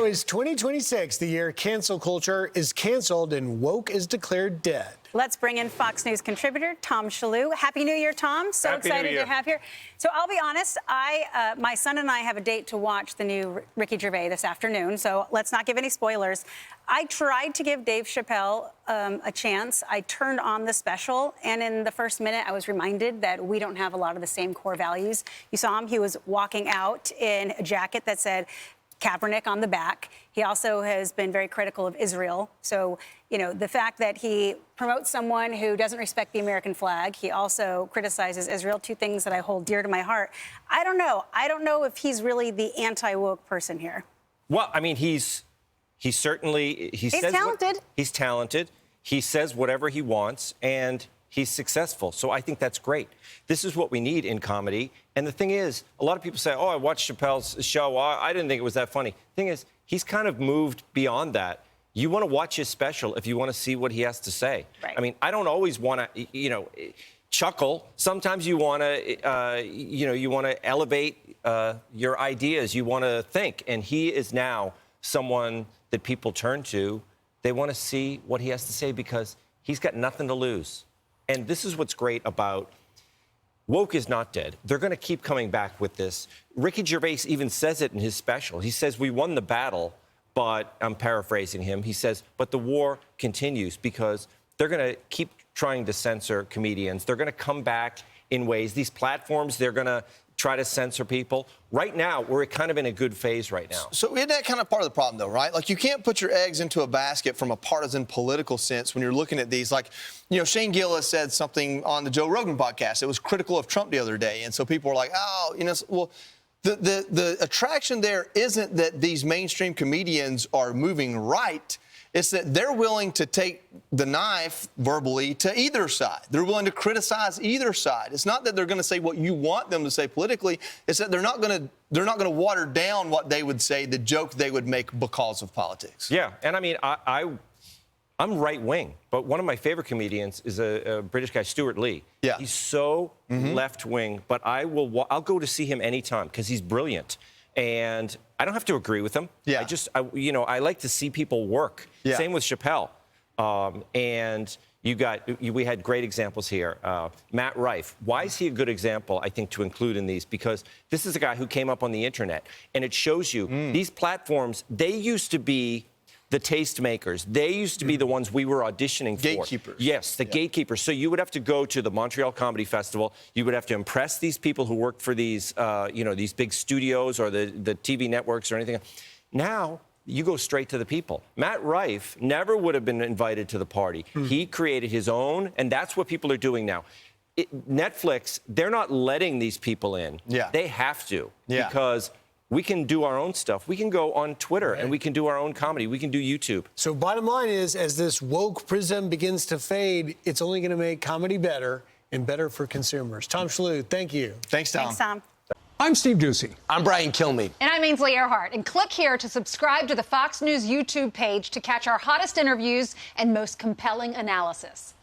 is 2026, the year cancel culture is canceled and woke is declared dead. Let's bring in Fox News contributor Tom Shillue. Happy New Year, Tom. So Happy excited New Year. to have here. So I'll be honest, my son and I have a date to watch the new Ricky Gervais this afternoon, so let's not give any spoilers. I tried to give Dave Chappelle a chance. I turned on the special, and in the first minute, I was reminded that we don't have a lot of the same core values. You saw him, he was walking out in a jacket that said Kaepernick on the back. He also has been very critical of Israel. So, you know, the fact that he promotes someone who doesn't respect the American flag, he also criticizes Israel, two things that I hold dear to my heart. I don't know. I don't know if he's really the anti-woke person here. Well, I mean, he's certainly, he's talented. He's talented. He says whatever he wants, and he's successful. So I think that's great. This is what we need in comedy. And the thing is, a lot of people say, oh, I watched Chappelle's show. I didn't think it was that funny. The thing is, he's kind of moved beyond that. You want to watch his special if you want to see what he has to say. Right. I mean, I don't always want to, you know, chuckle. Sometimes you want to, you want to elevate your ideas. You want to think. And he is now someone that people turn to. They want to see what he has to say because he's got nothing to lose. And this is what's great about woke is not dead. They're going to keep coming back with this. Ricky Gervais even says it in his special. He says, we won the battle, but I'm paraphrasing him. He says, but the war continues because they're going to keep trying to censor comedians. They're going to come back in ways. These platforms, they're going to try to censor people. Right now, we're kind of in a good phase right now. So isn't that kind of part of the problem, though, right? Like, you can't put your eggs into a basket from a partisan political sense when you're looking at these. Like, you know, Shane Gillis said something on the Joe Rogan podcast. It was critical of Trump the other day. And so people were like, oh, you know, well, the attraction there isn't that these mainstream comedians are moving right. It's that they're willing to take the knife verbally to either side. They're willing to criticize either side. It's not that they're going to say what you want them to say politically. It's that they're not going to water down what they would say, the joke they would make because of politics. Yeah, and I mean, I'm right wing, but one of my favorite comedians is a British guy, Stuart Lee. Yeah, he's so left wing, but I'll go to see him anytime because he's brilliant. And I don't have to agree with him. Yeah. I like to see people work. Yeah. Same with Chappelle. And we had great examples here. Matt Rife. Why is he a good example, I think, to include in these? Because this is a guy who came up on the internet. And it shows you these platforms, they used to be the tastemakers. They used to be the ones we were auditioning for. Gatekeepers. Yes, the gatekeepers. So you would have to go to the Montreal Comedy Festival. You would have to impress these people who worked for these, these big studios or the TV networks or anything. Now, you go straight to the people. Matt Rife never would have been invited to the party. He created his own, and that's what people are doing now. Netflix, they're not letting these people in. Yeah. They have to. Yeah. Because we can do our own stuff. We can go on Twitter and we can do our own comedy. We can do YouTube. So bottom line is, as this woke prism begins to fade, it's only going to make comedy better and better for consumers. Tom Shillue, thank you. Thanks, Tom. Thanks, Tom. I'm Steve Doocy. I'm Brian Kilmeade. And I'm Ainsley Earhart. And click here to subscribe to the Fox News YouTube page to catch our hottest interviews and most compelling analysis.